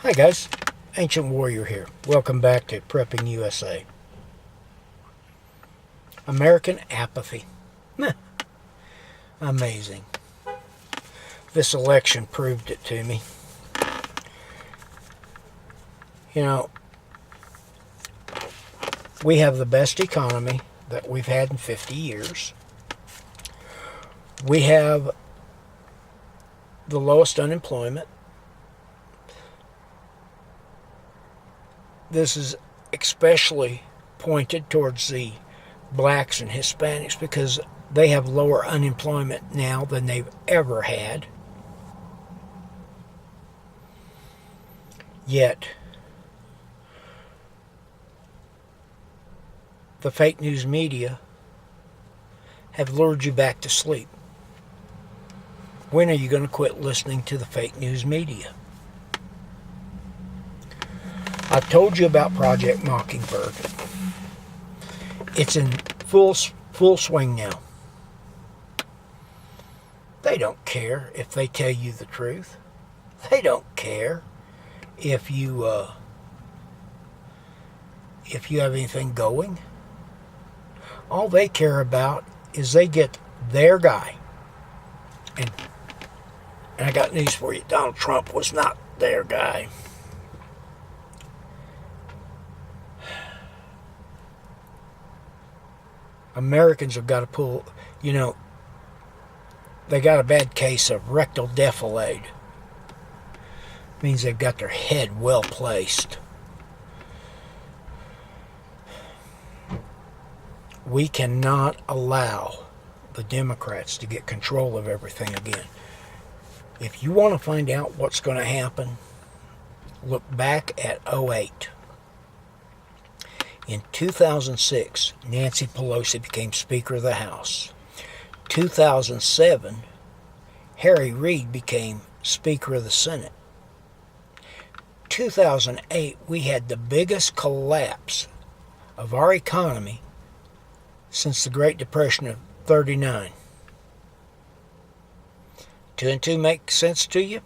Hi guys, Ancient Warrior here. Welcome back to Prepping USA. American apathy. Meh. Amazing. This election proved it to me. You know, we have the best economy that we've had in 50 years. We have the lowest unemployment. This is especially pointed towards the blacks and Hispanics because they have lower unemployment now than they've ever had. Yet, the fake news media have lured you back to sleep. When are you going to quit listening to the fake news media? I've told you about Project Mockingbird. It's in full swing now. They don't care if they tell you the truth. They don't care if you have anything going. All they care about is they get their guy. And I got news for you. Donald Trump was not their guy. Americans have got to pull, they got a bad case of rectal defilade. Means they've got their head well placed. We cannot allow the Democrats to get control of everything again. If you want to find out what's going to happen, look back at '08. In 2006, Nancy Pelosi became Speaker of the House. 2007, Harry Reid became Speaker of the Senate. 2008, we had the biggest collapse of our economy since the Great Depression of '39. 2 and 2 make sense to you?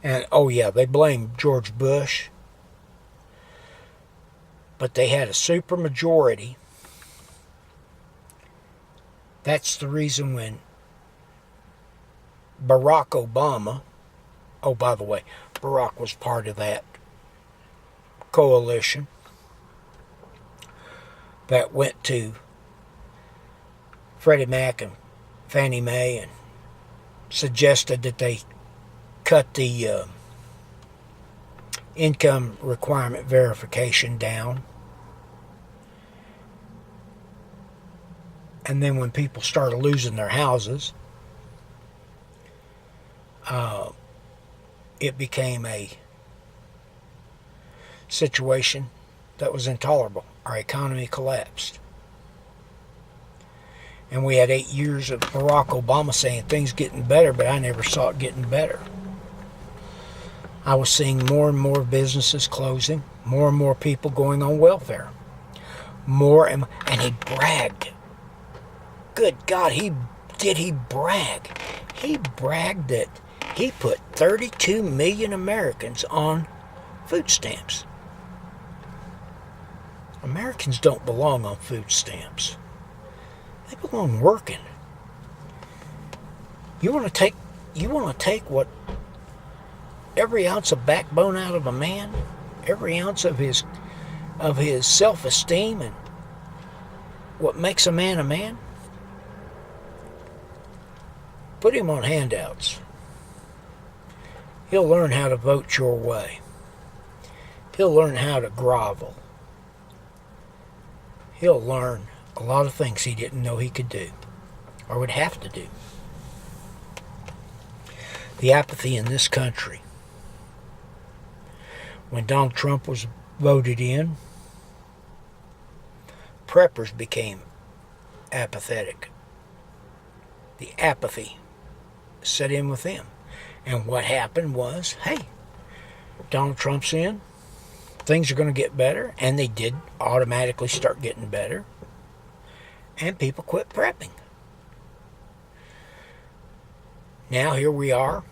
And, oh yeah, they blame George Bush. But they had a supermajority. That's the reason when Barack Obama, oh, by the way, Barack was part of that coalition that went to Freddie Mac and Fannie Mae and suggested that they cut the income requirement verification down. And then when people started losing their houses, it became a situation that was intolerable. Our economy collapsed. And we had 8 years of Barack Obama saying things getting better, but I never saw it getting better. I was seeing more and more businesses closing, more and more people going on welfare. And he bragged. Good God, he brag. He bragged that he put 32 million Americans on food stamps. Americans don't belong on food stamps. They belong working. You want to take what every ounce of backbone out of a man, every ounce of his self-esteem and what makes a man, put him on handouts. He'll learn how to vote your way. He'll learn how to grovel. He'll learn a lot of things he didn't know he could do or would have to do. The apathy in this country. When Donald Trump was voted in, preppers became apathetic. The apathy set in with them. And what happened was, hey, Donald Trump's in, things are going to get better, and they did automatically start getting better, and people quit prepping. Now here we are,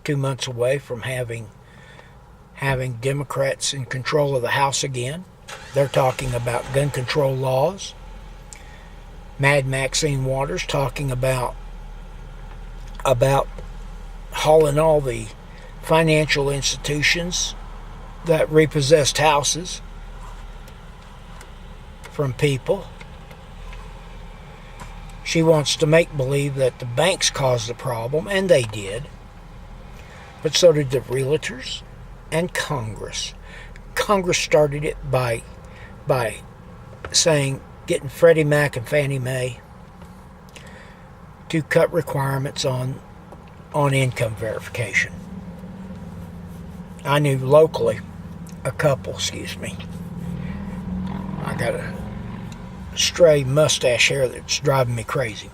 2 months away from having having Democrats in control of the House again. They're talking about gun control laws. Mad Maxine Waters talking about hauling all the financial institutions that repossessed houses from people. She wants to make believe that the banks caused the problem, and they did. But so did the realtors and Congress. Congress started it by saying, getting Freddie Mac and Fannie Mae to cut requirements on income verification. I knew locally a couple, I got a stray mustache hair that's driving me crazy.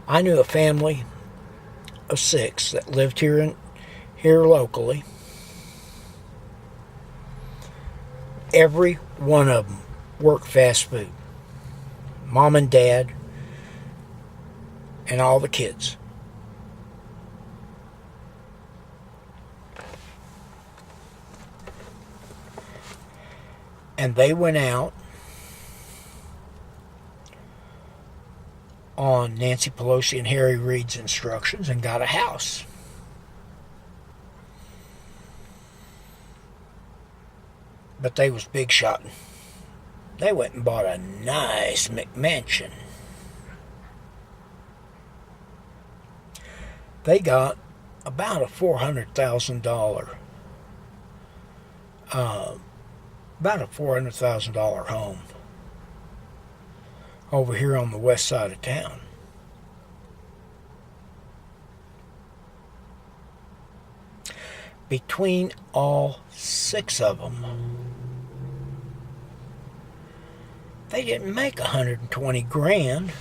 I knew a family of 6 that lived here locally. Every one of them worked fast food. Mom and dad and all the kids. And they went out on Nancy Pelosi and Harry Reid's instructions and got a house. But they was big shotting. They went and bought a nice McMansion. They got about a $400,000 home over here on the west side of town. Between all 6 of them, they didn't make 120 grand.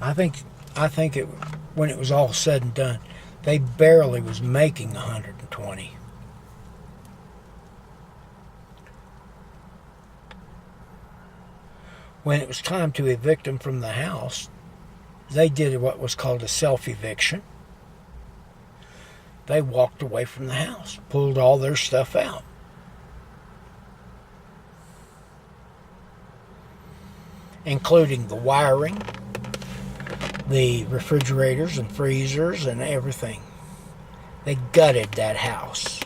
I think it, when it was all said and done, they barely was making 120. When it was time to evict them from the house, they did what was called a self-eviction. They walked away from the house, pulled all their stuff out. Including the wiring, the refrigerators and freezers and everything. They gutted that house.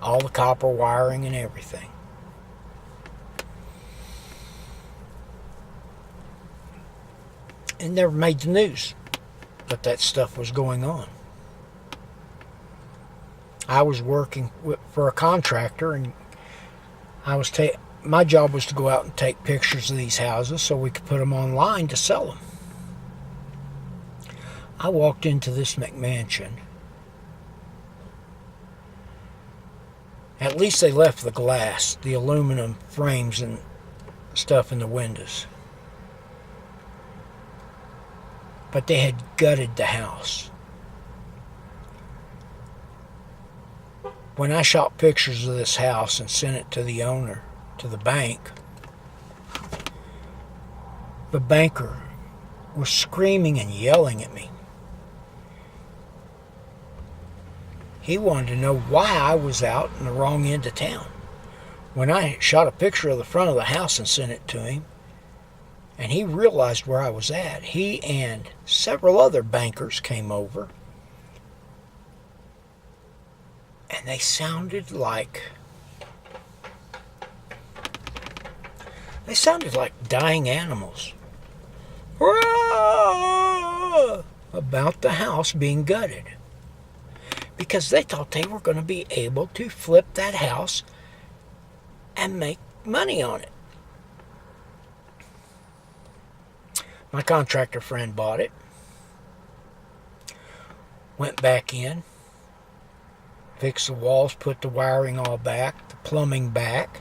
All the copper wiring and everything. It never made the news that stuff was going on. I was working for a contractor, and my job was to go out and take pictures of these houses so we could put them online to sell them. I walked into this McMansion. At least they left the glass, the aluminum frames and stuff in the windows. But they had gutted the house. When I shot pictures of this house and sent it to the owner, to the bank, the banker was screaming and yelling at me. He wanted to know why I was out in the wrong end of town. When I shot a picture of the front of the house and sent it to him, and he realized where I was at, he and several other bankers came over, and they sounded like dying animals. About the house being gutted. Because they thought they were going to be able to flip that house and make money on it. My contractor friend bought it. Went back in. Fixed the walls, put the wiring all back, the plumbing back.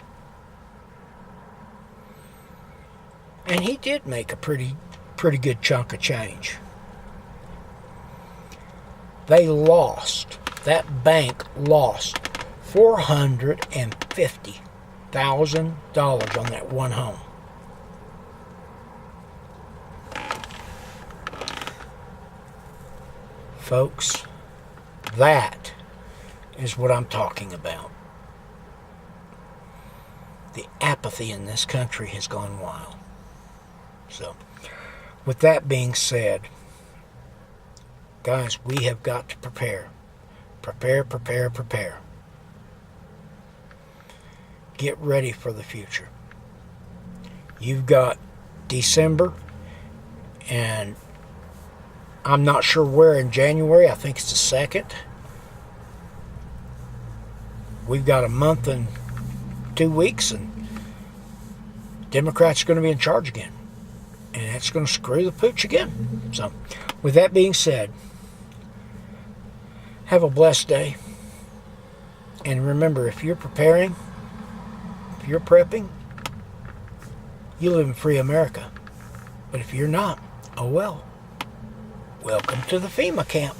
And he did make a pretty good chunk of change. They lost, that bank lost $450,000 on that one home. Folks, That is what I'm talking about. The apathy in this country has gone wild. So, with that being said, guys, we have got to prepare. Prepare. Get ready for the future. You've got December, and I'm not sure where in January. I think it's the 2nd. We've got a month and 2 weeks, and Democrats are going to be in charge again. And that's going to screw the pooch again. So, with that being said, have a blessed day. And remember, if you're preparing, if you're prepping, you live in free America. But if you're not, oh well. Welcome to the FEMA camp.